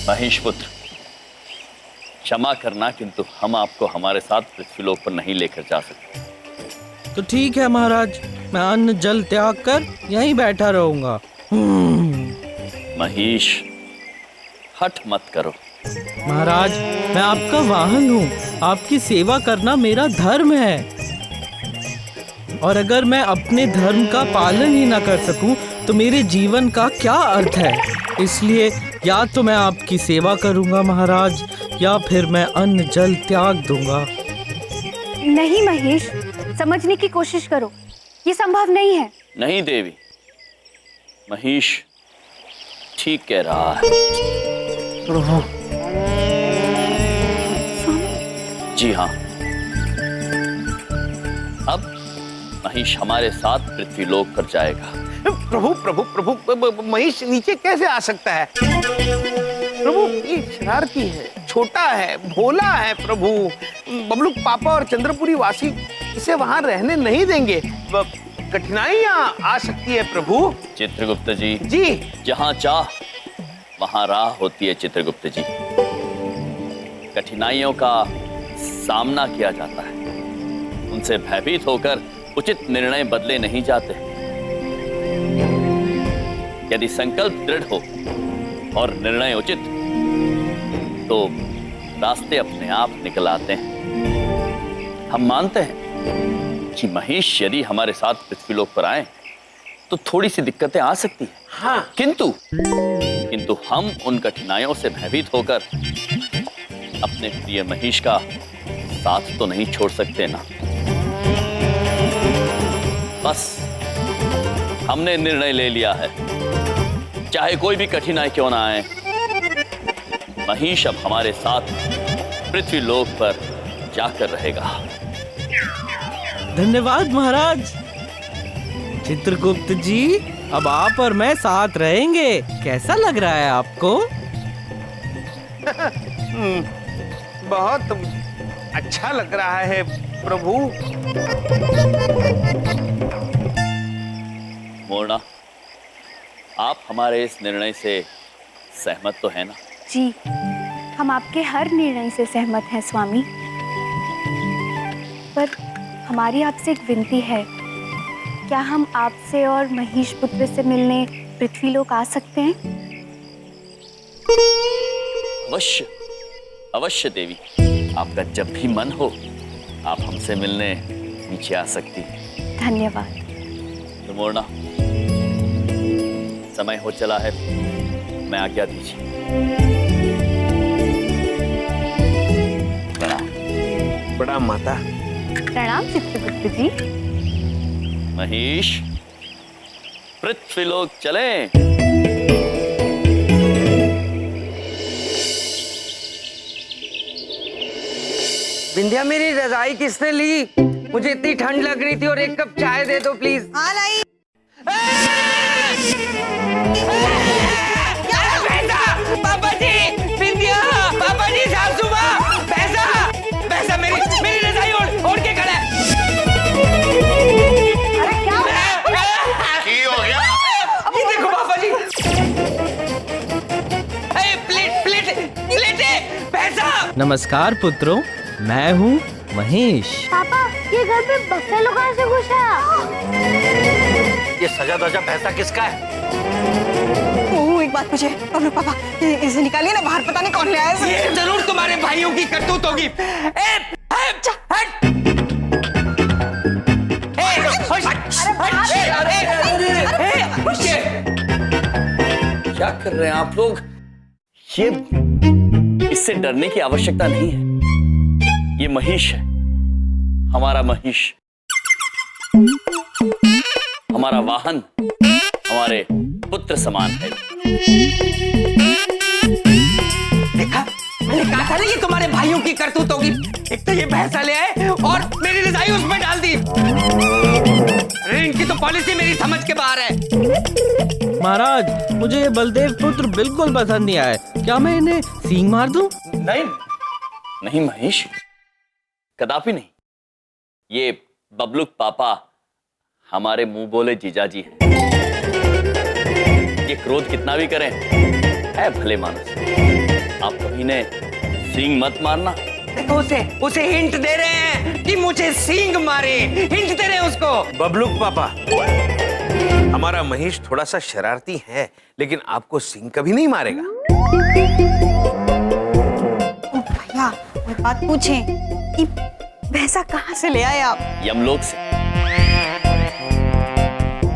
महेश पुत्र, क्षमा करना, किंतु हम आपको हमारे साथ पृथ्वीलोक पर नहीं लेकर जा सकते। तो ठीक है महाराज, मैं अन्न जल त्याग कर यहीं बैठा रहूंगा। महेश, हठ मत करो। महाराज, मैं आपका वाहन हूँ, आपकी सेवा करना मेरा धर्म है। और अगर मैं अपने धर्म का पालन ही ना कर सकूं, तो मेरे जीवन का क्या अर्थ है। इसलिए या तो मैं आपकी सेवा करूंगा महाराज, या फिर मैं अन्न जल त्याग दूंगा। नहीं महेश, समझने की कोशिश करो, ये संभव नहीं है। नहीं देवी, महेश ठीक कह रहा है। प्रभु। जी हाँ, अब महेश हमारे साथ पृथ्वीलोक पर जाएगा। प्रभु प्रभु प्रभु, महेश नीचे कैसे आ सकता है? प्रभु ये शरारती है, छोटा है, भोला है। प्रभु, बबलू पापा और चंद्रपुरी वासी इसे वहां रहने नहीं देंगे। कठिनाइयां आ सकती है प्रभु। चित्रगुप्त जी, जहां चाह वहां राह होती है। चित्रगुप्त जी, कठिनाइयों का सामना किया जाता है, उनसे भयभीत होकर उचित निर्णय बदले नहीं जाते। यदि संकल्प दृढ़ हो और निर्णय उचित, तो रास्ते अपने आप निकल आते हैं। हम मानते हैं कि महेश यदि हमारे साथ पृथ्वीलोक पर आए तो थोड़ी सी दिक्कतें आ सकती हैं। हाँ। किंतु हम उन कठिनाइयों से भयभीत होकर अपने प्रिय महेश का साथ तो नहीं छोड़ सकते ना। बस हमने निर्णय ले लिया है, चाहे कोई भी कठिनाई क्यों ना आए, महेश अब हमारे साथ पृथ्वीलोक पर जाकर रहेगा। धन्यवाद महाराज। चित्रगुप्त जी, अब आप और मैं साथ रहेंगे, कैसा लग रहा है आपको? बहुत अच्छा लग रहा है प्रभु। मोरना, आप हमारे इस निर्णय से सहमत तो है ना? जी, हम आपके हर निर्णय से सहमत हैं स्वामी। पर हमारी आपसे एक विनती है, क्या हम आपसे और महेश पुत्र से मिलने पृथ्वीलोक आ सकते हैं? अवश्य अवश्य देवी, आपका जब भी मन हो आप हमसे मिलने नीचे आ सकती हैं। धन्यवाद। तो मोरना, समय हो चला है, मैं आज्ञा दीजिए। प्रणाम। प्रणाम माता। प्रणाम चित्रगुप्त जी। महेश, पृथ्वीलोक चलें। विंध्या, मेरी रजाई किसने ली? मुझे इतनी ठंड लग रही थी, और एक कप चाय दे दो प्लीज। हाँ लाई। पापा जी, विंध्या, पापा जी, सासू माँ, पैसा मेरी रजाई ओढ़ के खड़ा है। अरे क्या हो गया? ये देखो पापा जी, प्लेट पैसा। नमस्कार पुत्रों, मैं हूँ महेश। पापा, ये घर पे बफेलो कहाँ से घुसा? ये सजा धजा पैसा किसका है? एक बात पूछे बबलू पापा, इसे निकालिए ना बाहर, पता नहीं कौन ले आया इसे। ये जरूर तुम्हारे भाइयों की करतूत होगी। क्या कर रहे हैं आप लोग? ये इससे डरने की आवश्यकता नहीं है। ये महेश है, हमारा महेश, हमारा वाहन, हमारे पुत्र समान है। देखा, मैंने कहा था ना ये तुम्हारे भाइयों की करतूत होगी। एक तो ये भैंसा ले आए और मेरी रजाई उसमें डाल दी। अरे इनकी तो पॉलिसी मेरी समझ के बाहर है। महाराज, मुझे ये बलदेव पुत्र बिल्कुल पसंद नहीं आए। क्या मैं इन्हें सींग मार दूं? नहीं नहीं महेश, कदापि नहीं। ये बबलू पापा हमारे मुंह बोले जीजाजी हैं। ये क्रोध कितना भी करें, है भले मानुस। आप कभी ने सींग मत मारना। देखो उसे हिंट दे रहे हैं कि मुझे सींग मारे, हिंट दे रहे हैं उसको। बबलू पापा, हमारा महेश थोड़ा सा शरारती है, लेकिन आपको सिंह कभी नहीं मारेगा। ओ भैया, एक बात पूछें, ये भैंसा कहाँ से ले आए आप? यमलोक से।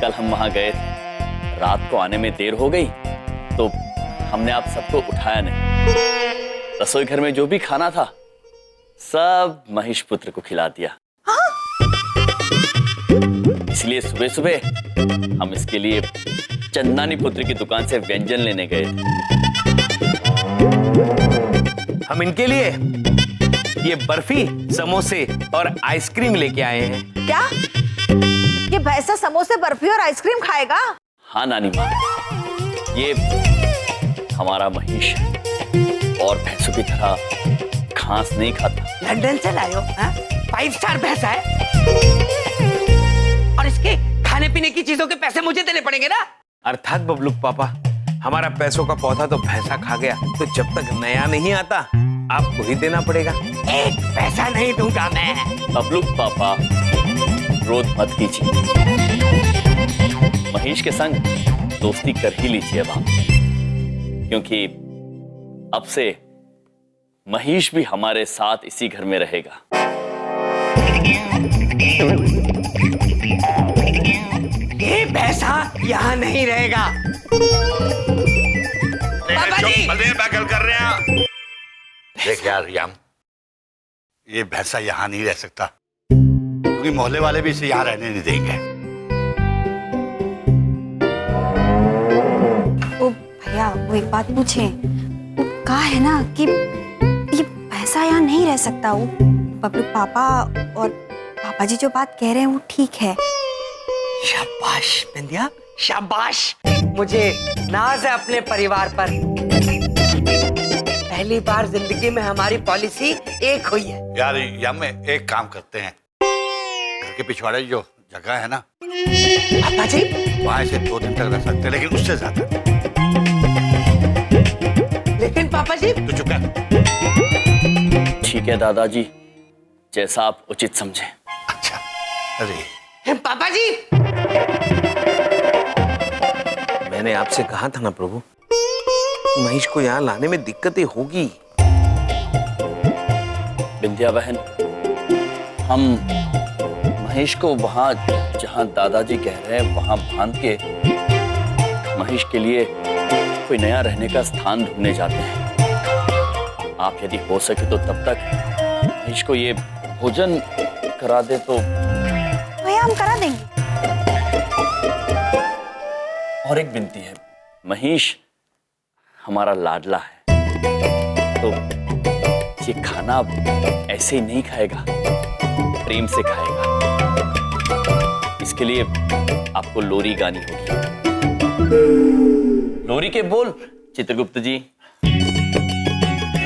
कल हम वहां गए थे, रात को आने में देर हो गई तो हमने आप सबको उठाया नहीं। रसोई घर में जो भी खाना था सब महेश पुत्र को खिला दिया। इसलिए सुबह सुबह हम इसके लिए चंदानी पुत्र की दुकान से व्यंजन लेने गए थे। हम इनके लिए ये बर्फी, समोसे और आइसक्रीम लेके आए हैं। क्या ये भैंसा समोसे, बर्फी और आइसक्रीम खाएगा? हाँ नानी माँ, ये हमारा महेश है और भैंसों की तरह घास नहीं खाता। लंदन से लाए हो? 5 स्टार भैंसा है और इसके खाने पीने की चीजों के पैसे मुझे देने पड़ेंगे ना? अर्थात बबलू पापा, हमारा पैसों का पौधा तो भैंसा खा गया, तो जब तक नया नहीं आता आपको ही देना पड़ेगा। एक पैसा नहीं दूंगा मैं। बबलू पापा, क्रोध मत कीजिए। महेश के संग दोस्ती कर ही लीजिए अब आप, क्योंकि अब से महेश भी हमारे साथ इसी घर में रहेगा। ये भैंसा यहाँ नहीं रहेगा। पापा जी, पागल कर रहे हैं। देख यार याम, ये भैंसा यहाँ नहीं रह सकता, क्योंकि मोहल्ले वाले भी इसे यहाँ रहने नहीं देंगे। ओ भैया, वो एक बात पूछें, वो कहा है ना कि ये भैंसा यहाँ नहीं रह सकता। वो बबलू पापा और पापा जी जो बात कह रहे हैं वो ठीक है। शाबाश बिंदिया, शाबाश। मुझे नाज है अपने परिवार पर। पहली बार जिंदगी में हमारी पॉलिसी एक हुई है। यार याम, में एक काम करते हैं, घर के पिछवाड़े जो जगह है ना पापा जी, वहाँ इसे 2 दिन तक रख सकते हैं, लेकिन उससे ज्यादा। लेकिन पापा जी, तो चुप कर। ठीक है दादाजी, जैसा आप उचित समझें। अच्छा, अरे पापा जी, मैंने आपसे कहा था ना प्रभु, महेश को यहाँ लाने में दिक्कतें होगी। विंध्या बहन, हम महेश को वहां जहां दादाजी कह रहे हैं वहां बांध के महेश के लिए कोई नया रहने का स्थान ढूंढने जाते हैं। आप यदि हो सके तो तब तक महेश को ये भोजन करा दे तो। भैया, हम करा देंगे। और एक विनती है, महेश हमारा लाडला है, तो ये खाना ऐसे ही नहीं खाएगा, प्रेम से खाएगा। इसके लिए आपको लोरी गानी होगी। लोरी के बोल चित्रगुप्त जी।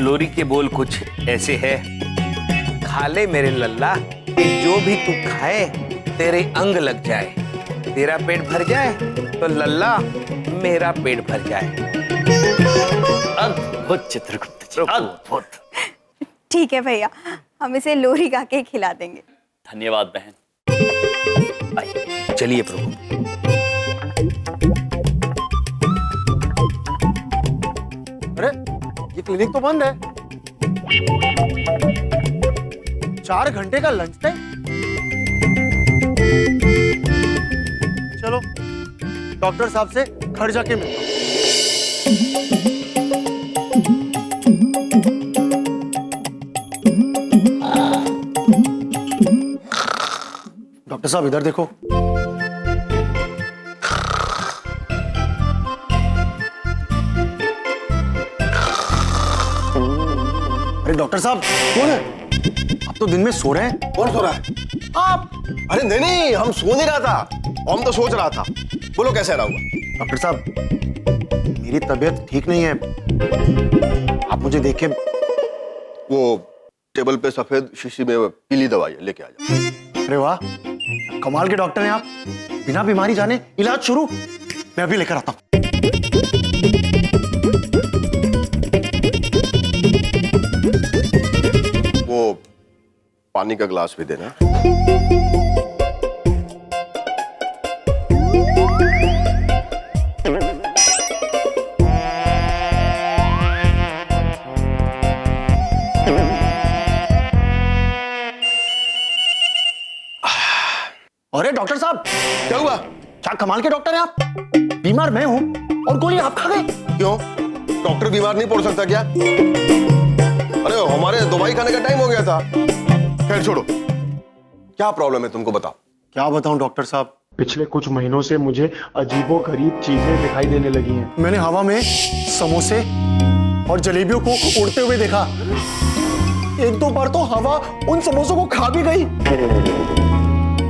लोरी के बोल कुछ ऐसे है, खा ले मेरे लल्ला, कि जो भी तू खाए तेरे अंग लग जाए, तेरा पेट भर जाए तो लल्ला मेरा पेट भर जाए। अद्भुत चित्रगुप्त जी, अद्भुत। ठीक है भैया, हम इसे लोरी गा के खिला देंगे। धन्यवाद बहन। आइए। चलिए प्रभु। अरे ये क्लिनिक तो बंद है। 4 घंटे का लंच टाइम। चलो डॉक्टर साहब से घर जाके मिलता हूं। डॉक्टर साहब इधर देखो। अरे डॉक्टर साहब कौन है? आप तो दिन में सो रहे हैं। कौन सो रहा है? आप? अरे नहीं नहीं, हम सो नहीं रहा था, हम तो सोच रहा था। बोलो कैसे रहा हुआ? डॉक्टर साहब मेरी तबीयत ठीक नहीं है, आप मुझे देख के। वो टेबल पे सफेद शीशी में पीली दवाई है, लेके आ जाओ। अरे वाह, कमाल के डॉक्टर हैं आप। बिना बीमारी जाने इलाज शुरू। मैं अभी लेकर आता हूँ। पानी का गिलास भी देना। अरे डॉक्टर साहब, क्या हुआ? क्या कमाल के डॉक्टर हैं आप। बीमार मैं हूं और गोली आप खा गए। क्यों? डॉक्टर बीमार नहीं पड़ सकता क्या? अरे हमारे दवाई खाने का टाइम हो गया था। खैर छोड़ो, क्या प्रॉब्लम है तुमको बताओ। क्या बताऊं डॉक्टर साहब, पिछले कुछ महीनों से मुझे अजीबोगरीब चीजें दिखाई देने लगी हैं। मैंने हवा में समोसे और जलेबियों को उड़ते हुए देखा। एक दो बार तो हवा उन समोसों को खा भी गई।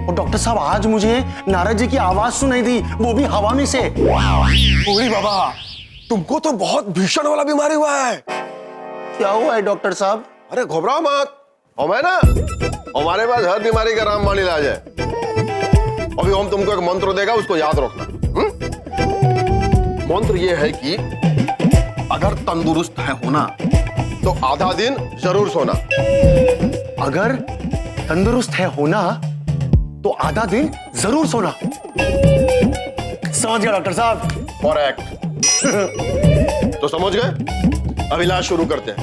और डॉक्टर साहब, आज मुझे नारद जी की आवाज सुनाई दी, वो भी हवा में से। ओए बाबा, तुमको तो बहुत भीषण वाला बीमारी हुआ है। क्या हुआ है डॉक्टर साहब? अरे घबराओ मत, हमें ना हमारे पास हर बीमारी का रामबाण इलाज है। अभी हम तुमको एक मंत्र देगा, उसको याद रखना। मंत्र ये है कि अगर तंदुरुस्त है होना तो आधा दिन जरूर सोना। अगर तंदुरुस्त है होना तो आधा दिन जरूर सोना। समझ गया डॉक्टर साहब। करेक्ट। तो समझ गए? अब इलाज शुरू करते हैं।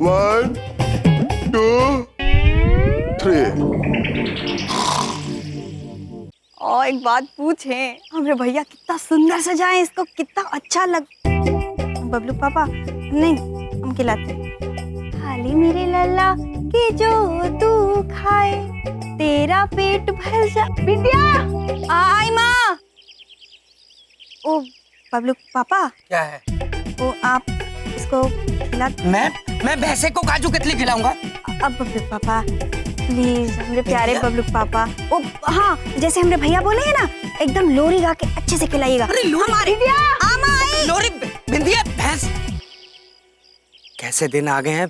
1 2 3। और एक बात पूछे, हमारे भैया कितना सुंदर सजाए इसको, कितना अच्छा लग। बबलू पापा नहीं, हम खिलाते। खाली मेरे लल्ला कि जो तू खाए तेरा पेट भर जा। बिटिया आई माँ। ओ बबलू पापा, क्या है? वो आप इसको खिला। मैं भैंसे को काजू कतली खिलाऊंगा। अब बबलू पापा प्लीज, हमारे प्यारे बबलू पापा। ओ हाँ, जैसे हमारे भैया बोले हैं ना, एकदम लोरी गा के अच्छे से खिलाइएगा। अरे हमारे आमा आई। लोरी बिंदिया भैंस कैसे दिन आ गए हैं,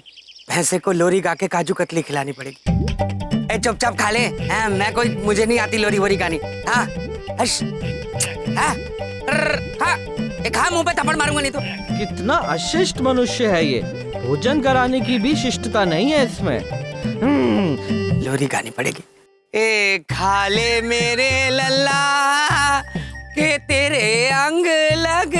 भैंसे को लोरी गा के काजू कतली खिलानी पड़ेगी। ए चुपचाप खा ले। मैं कोई, मुझे नहीं आती लोरी वोरी गानी। हाँ खा, मुंह पे थप्पड़ मारूंगा नहीं तो। कितना अशिष्ट मनुष्य है ये। भोजन कराने की भी शिष्टता नहीं है इसमें। लोरी गानी पड़ेगी। ए खा ले मेरे लल्ला के तेरे अंग लग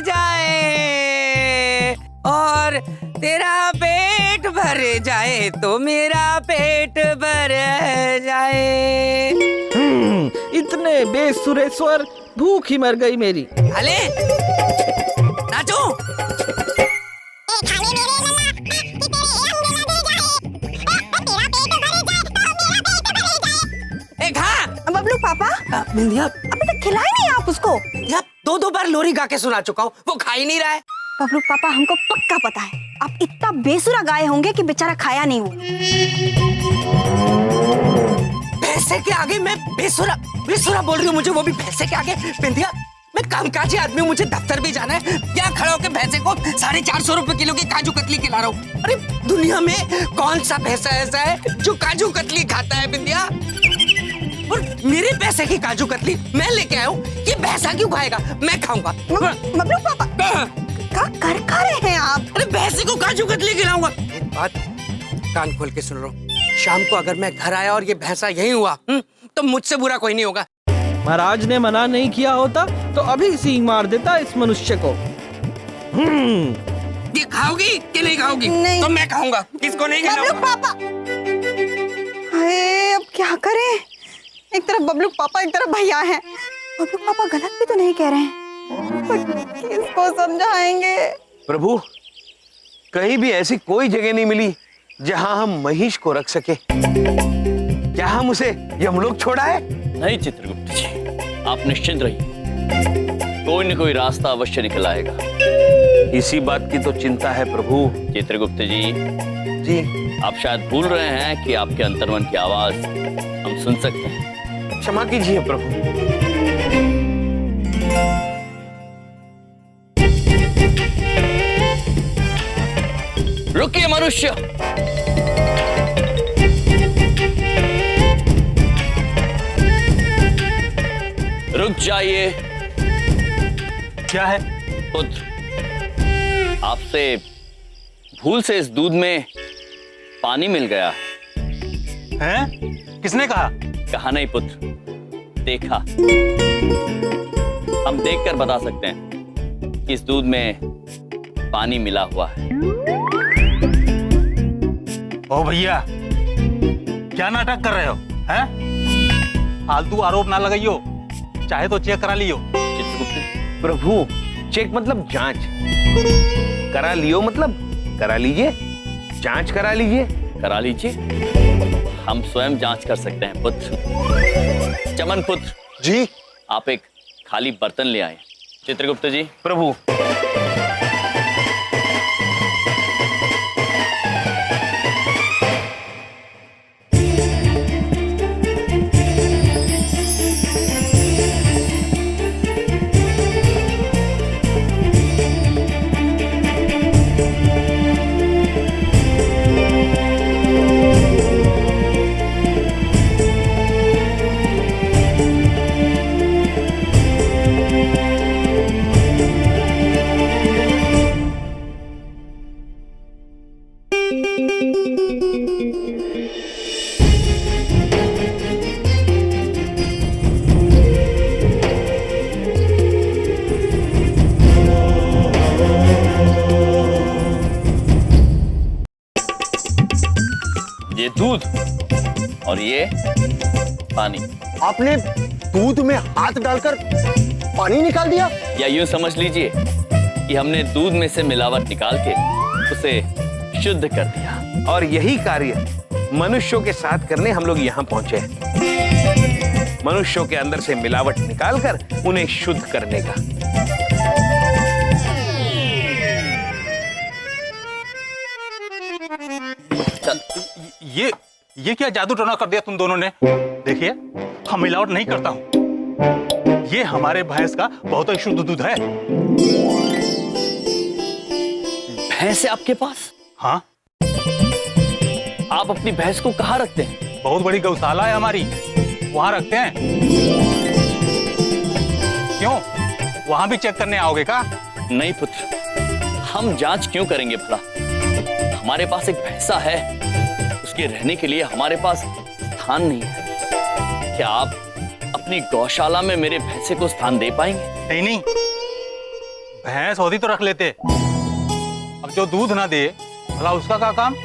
जाए और तेरा पेट भर जाए तो मेरा पेट भर जाए। इतने बेसुरेश्वर, भूख ही मर गई मेरी। अले नाचो। बबलू पापा, बिंदिया अभी तक खिलाए नहीं आप उसको। यार 2 बार लोरी गा के सुना चुका हूँ, वो खा ही नहीं रहा है। बबलू पापा, हमको पक्का पता है आप इतना बेसुरा गाए होंगे कि बेचारा खाया नहीं हो। भैंसे के आगे मैं बेसुरा बोल रही हूँ, मुझे वो भी भैंसे के आगे। बिंदिया, मैं कामकाजी आदमी हूँ, मुझे दफ्तर भी जाना है। क्या खड़ा होकर भैंसे को 450 रुपए किलो की काजू कतली खिला रहा हूँ? अरे दुनिया में कौन सा भैंसा ऐसा है जो काजू कतली खाता है बिंदिया? और मेरे पैसे की काजू कतली मैं लेके आया हूँ, ये भैंसा क्यों खाएगा? मैं खाऊंगा। बबलू पापा, क्या कर रहे हैं आप? अरे भैंसे को काजू कतली खिलाऊंगा। एक बात कान खोल के सुन लो, शाम को अगर मैं घर आया और ये भैंसा यही हुआ तो मुझसे बुरा कोई नहीं होगा। महाराज ने मना नहीं किया होता तो अभी सींग मार देता इस मनुष्य को। ये खाओगी कि नहीं खाओगी? नहीं। तो मैं खाऊंगा, किसको नहीं बबलू खिलाऊंगा। पापा, हाय अब क्या करें? एक तरफ बबलू पापा, एक तरफ भैया हैं। बबलू पापा गलत भी तो नहीं कह रहे हैं, पर किसको समझाएंगे? प्रभु, कहीं भी ऐसी कोई जगह नहीं मिली जहां हम महिष को रख सके। क्या हम उसे यमलोक छोड़ा है? नहीं चित्रगुप्त जी, आप निश्चिंत रहिए, कोई न कोई रास्ता अवश्य निकल आएगा। इसी बात की तो चिंता है प्रभु। चित्रगुप्त जी, जी, आप शायद भूल रहे हैं कि आपके अंतर्मन की आवाज हम सुन सकते हैं। क्षमा कीजिए प्रभु। रुकिए मनुष्य, रुक जाइए। क्या है? पुत्र, आपसे भूल से इस दूध में पानी मिल गया, हैं? किसने कहा? कहा नहीं पुत्र, देखा। हम देखकर बता सकते हैं कि इस दूध में पानी मिला हुआ है। ओ भैया, क्या नाटक कर रहे हो? हैं? फालतू आरोप ना लगाइयो, चाहे तो चेक करा लियो। चित्रगुप्त प्रभु, चेक मतलब जांच, करा लियो मतलब करा लीजिए, जांच करा लीजिए। करा लीजिए, हम स्वयं जांच कर सकते हैं पुत्र। चमन पुत्र जी। आप एक खाली बर्तन ले आए। चित्रगुप्त जी। प्रभु। ये दूध और ये पानी। आपने दूध में हाथ डालकर पानी निकाल दिया? या यूं समझ लीजिए कि हमने दूध में से मिलावट निकाल के उसे शुद्ध कर दिया। और यही कार्य मनुष्यों के साथ करने हम लोग यहाँ पहुंचे हैं। मनुष्यों के अंदर से मिलावट निकालकर उन्हें शुद्ध करने का। ये क्या जादू टोना कर दिया तुम दोनों ने? देखिए, हम मिलावट नहीं करता हूं। ये हमारे भैंस का बहुत ही शुद्ध दूध है। भैंस है आपके पास? हाँ। आप अपनी भैंस को कहाँ रखते हैं? बहुत बड़ी गौशाला है हमारी, वहां रखते हैं। क्यों, वहां भी चेक करने आओगे क्या? नहीं पुत्र, हम जांच क्यों करेंगे भला? हमारे पास एक भैंसा है, उसके रहने के लिए हमारे पास स्थान नहीं है। क्या आप अपनी गौशाला में मेरे भैंसे को स्थान दे पाएंगे? नहीं, भैंस होती तो रख लेते। अब जो दूध ना दे, भला उसका क्या काम?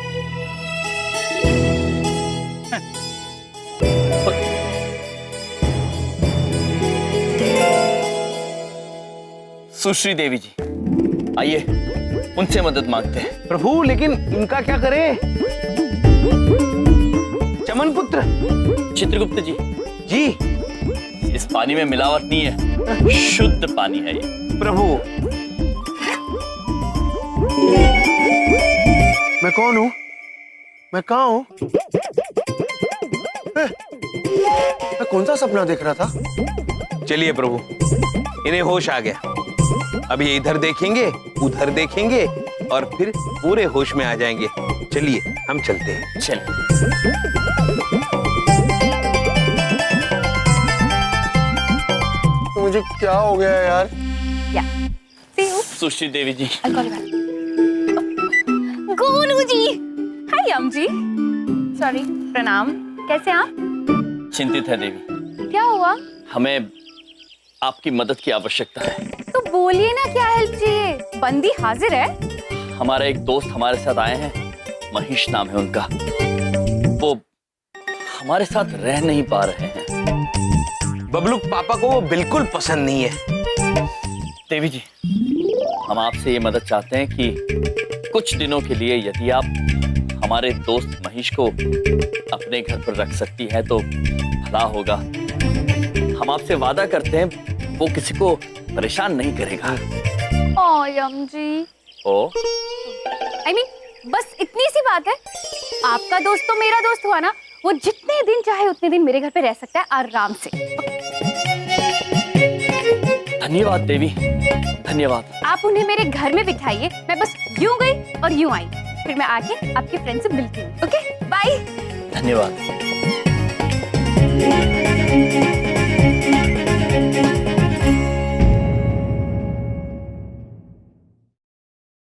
सुश्री देवी जी, आइए उनसे मदद मांगते हैं। प्रभु, लेकिन उनका क्या करें? चमन पुत्र। चित्रगुप्त जी। जी। इस पानी में मिलावट नहीं है, शुद्ध पानी है ये। प्रभु, मैं कौन हूं? मैं कहां हूं? मैं कौन सा सपना देख रहा था? चलिए प्रभु, इन्हें होश आ गया। अब ये इधर देखेंगे, उधर देखेंगे और फिर पूरे होश में आ जाएंगे। चलिए हम चलते हैं। मुझे क्या हो गया यार? सुश्री देवी जी। गोनू जी। हाय यम जी। सॉरी, प्रणाम। कैसे हैं आप? चिंतित है देवी। क्या हुआ? हमें आपकी मदद की आवश्यकता है। तो बोलिए ना, क्या हेल्प चाहिए? बंदी हाजिर है। हमारा एक दोस्त हमारे साथ आए हैं, महेश नाम है उनका। वो हमारे साथ रह नहीं पा रहे हैं। बबलू पापा को वो बिल्कुल पसंद नहीं है। देवी जी, हम आपसे ये मदद चाहते हैं कि कुछ दिनों के लिए यदि आप हमारे दोस्त महेश को अपने घर पर रख सकती है तो भला होगा। हम आपसे वादा करते हैं वो किसी को परेशान नहीं करेगा। ओ यम जी। ओ I mean, बस इतनी सी बात है। आपका दोस्त तो मेरा दोस्त हुआ ना। वो जितने दिन चाहे उतने दिन मेरे घर पे रह सकता है आराम से। धन्यवाद देवी, धन्यवाद। आप उन्हें मेरे घर में बिठाइए। मैं बस यूं गई और यूं आई, फिर मैं आके आपके फ्रेंड से मिलती हूँ। Okay, bye. धन्यवाद।